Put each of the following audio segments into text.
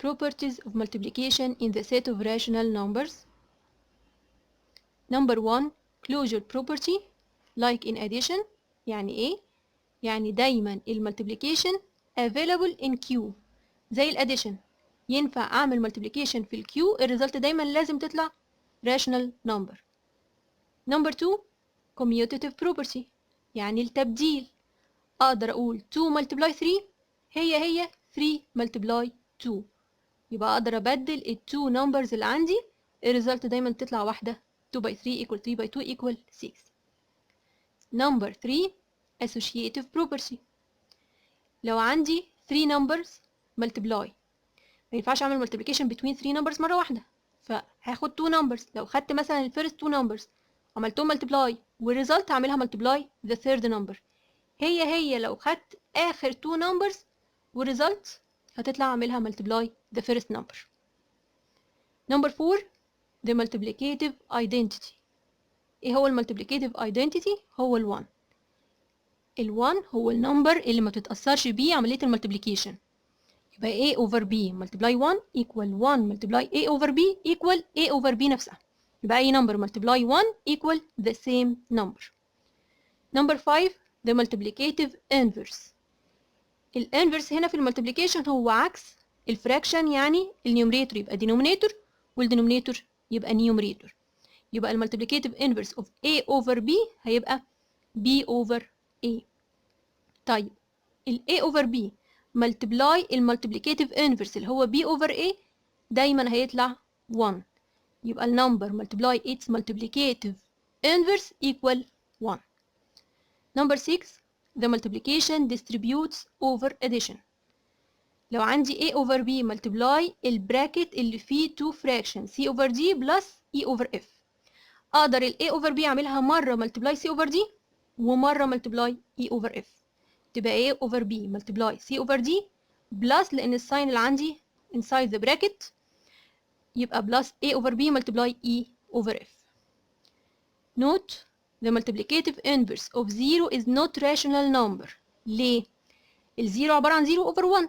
properties of multiplication in the set of rational numbers. Number 1 closure property like in addition. يعني ايه؟ يعني دايما المultiplication available in Q زي الاديشن. ينفع اعمل multiplication في الكيو، الريزلت دايما لازم تطلع rational number. Number 2 commutative property يعني التبديل. اقدر اقول 2 multiply 3 هي 3 multiply 2، يبقى اقدر ابدل ال 2 numbers اللي عندي، الريزلت دايما تطلع واحدة. 2 by 3 equal 3 by 2 equal 6. Number 3 associative property. لو عندي 3 numbers multiply، ما ينفعش اعمل multiplication between 3 numbers مرة واحدة، فهاخد 2 numbers. لو خدت مثلا ال first 2 numbers عملتهم multiply والريزلت هعملها multiply the third number، هي لو خدت آخر 2 numbers والريزلت هتطلع اعملها multiply the first number. Number 4 the multiplicative identity. ايه هو المultiplicative identity؟ هو ال1. ال1 هو النمبر اللي ما بتتأثرش بيه عملية المultiplication، يبقى a over b multiply 1 equal 1 multiply a over b equal a over b نفسها، يبقى أي number multiply 1 equal the same number. Number 5 the multiplicative inverse. الانفرس هنا في المultiplication هو عكس الفراكشن، يعني النيومريتور يبقى denominator والدينومينيتور يبقى numerator، يبقى المultiplicative inverse of a over b هيبقى b over a. طيب ال a over b multiply المultiplicative inverse اللي هو b over a دايما هيطلع 1، يبقى النمبر multiply its multiplicative inverse equal 1. Number 6 the multiplication distributes over addition. لو عندي a over b multiply البراكت اللي فيه 2 fractions c over d plus e over f، اقدر ال a over b اعملها مرة multiply c over d ومرة multiply e over f، تبقى a over b multiply c over d plus لأن الساين اللي عندي inside the bracket يبقى plus a over b multiply e over f. Note the multiplicative inverse of 0 is not rational number. ليه؟ الزيرو عبارة عن 0 over 1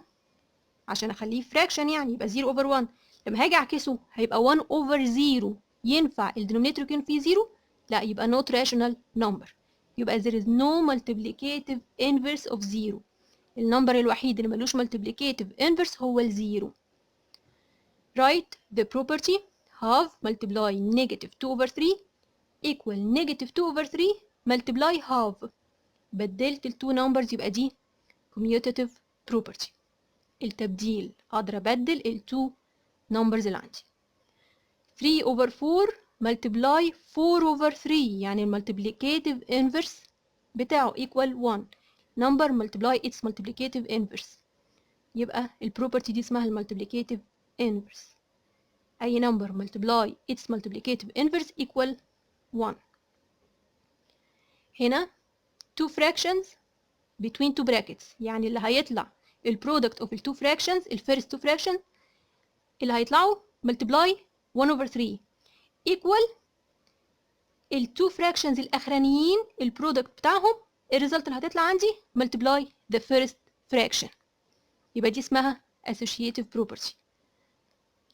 عشان أخليه fraction، يعني يبقى 0 over 1. لما هاجي أعكسه هيبقى 1 over 0. ينفع الدينومينيتور يكون فيه 0؟ لا، يبقى not rational number. يبقى there is no multiplicative inverse of 0. النمبر الوحيد اللي ملوش multiplicative inverse هو الزيرو. Write the property half multiply negative 2 over 3 equal negative 2 over 3 multiply half. بدلت ال 2 numbers يبقى دي commutative property، التبديل. أقدر أبدل ال 2 numbers اللي عندي. 3 over 4 multiply 4 over 3 يعني المultiplicative inverse بتاعه equal 1. number multiply its multiplicative inverse، يبقى البروبرتي دي اسمها المultiplicative inverse. أي number multiply its multiplicative inverse equal 1. هنا two fractions between two brackets، يعني اللي هيطلع البرودكت of the two fractions الفيرست two fraction اللي هيطلعوا multiply 1 over 3 equal ال two fractions الأخرانيين البرودكت بتاعهم الريزلت اللي هتطلع عندي multiply the first fraction، يبقى دي اسمها associative property.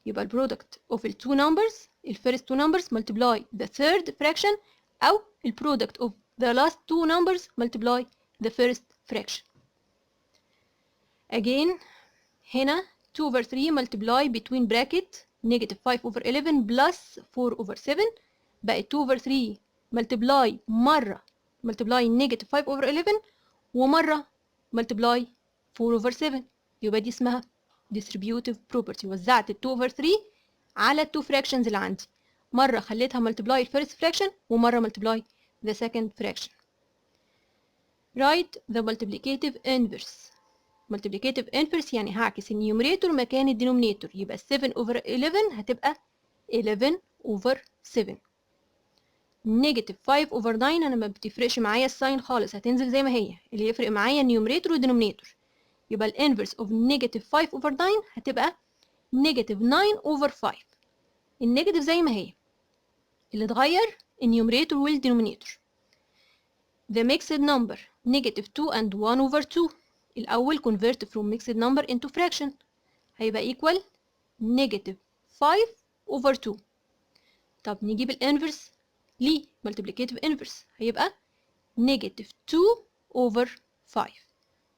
يبقى ال product of the two numbers ال first two numbers multiply the third fraction أو ال product of the last two numbers multiply the first fraction. Again هنا 2 over 3 multiply between bracket negative 5 over 11 plus 4 over 7 بقت 2 over 3 multiply مرة multiply negative 5 over 11 ومرة multiply 4 over 7، يبقى دي اسمها distributive property. وزعت ال 2 over 3 على ال 2 fractions اللي عندي، مرة خليتها multiply ال first fraction ومرة multiply the second fraction. Write the multiplicative inverse. multiplicative inverse يعني هعكس النيومريتور مكان الدينومينيتور، يبقى 7 over 11 هتبقى 11 over 7. نيجاتيف 5 over 9 انا ما بتفرقش معايا الساين خالص، هتنزل زي ما هي، اللي يفرق معايا النيومريتور والدينومينيتور، يبقى الانفرس اوف نيجاتيف 5 over 9 هتبقى نيجاتيف 9 over 5. النيجاتيف زي ما هي، اللي اتغير النيومريتور والدينومينيتور. The mixed number negative 2 and 1 over 2. الأول convert from mixed number into fraction هيبقى equal negative 5 over 2. طب نجيب الانفرس ليه multiplicative inverse هيبقى negative 2 over 5.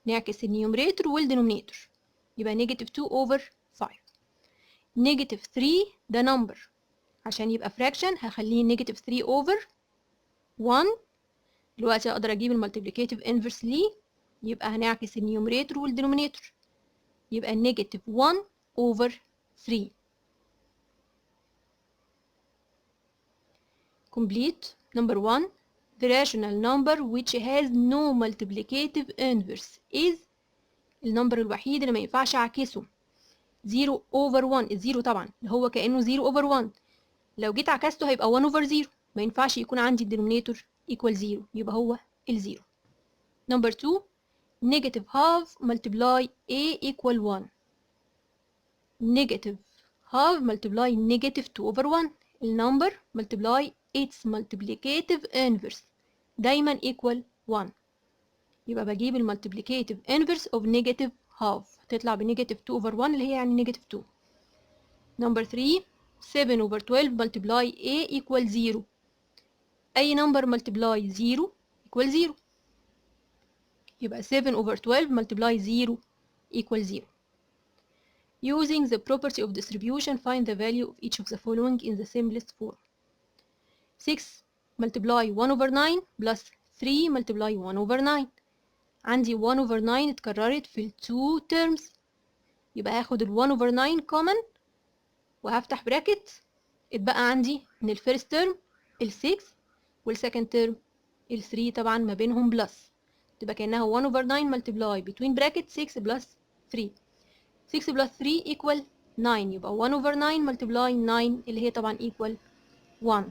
نعكس النيومريتور والدينومينيتور يبقى negative 2 over 5. negative 3 ده نمبر عشان يبقى fraction هخليه negative 3 over 1. دلوقتي اقدر اجيب المالتيبليكاتيف انفرس ليه يبقى هنعكس النيومريتور والدينومينيتور يبقى negative 1 over 3. complete. Number 1, the rational number which has no multiplicative inverse is النمبر الوحيد اللي ما ينفعش اعكسه 0 over 1. الزيرو طبعا اللي هو كأنه 0 over 1 لو جيت عكسته هيبقى 1 over 0. ما ينفعش يكون عندي الدينومينيتور equal 0 يبقى هو الزيرو. Number 2, negative half multiply a equal 1. negative half multiply negative 2 over 1. النمبر multiply its multiplicative inverse دايما equal 1. يبقى بجيب المultiplicative inverse of negative half تطلع بنيجاتيف 2 over 1 اللي هي يعني نيجاتيف 2. Number 3, 7 over 12 multiply a equal 0. أي number multiply 0 equal 0. يبقى 7 over 12 multiply 0 equal 0. Using the property of distribution, find the value of each of the following in the simplest form. 6 multiply 1 over 9 plus 3 multiply 1 over 9. عندي 1 over 9 اتكررت في ال 2 terms يبقى هاخد ال 1 over 9 common وهفتح براكت. اتبقى عندي من الفيرست term ال 6 والسكند term ال 3 طبعا ما بينهم بلس تبقى كأنها 1 over 9 multiply between bracket 6 plus 3. 6 plus 3 equal 9 يبقى 1 over 9 multiply 9 اللي هي طبعا equal 1.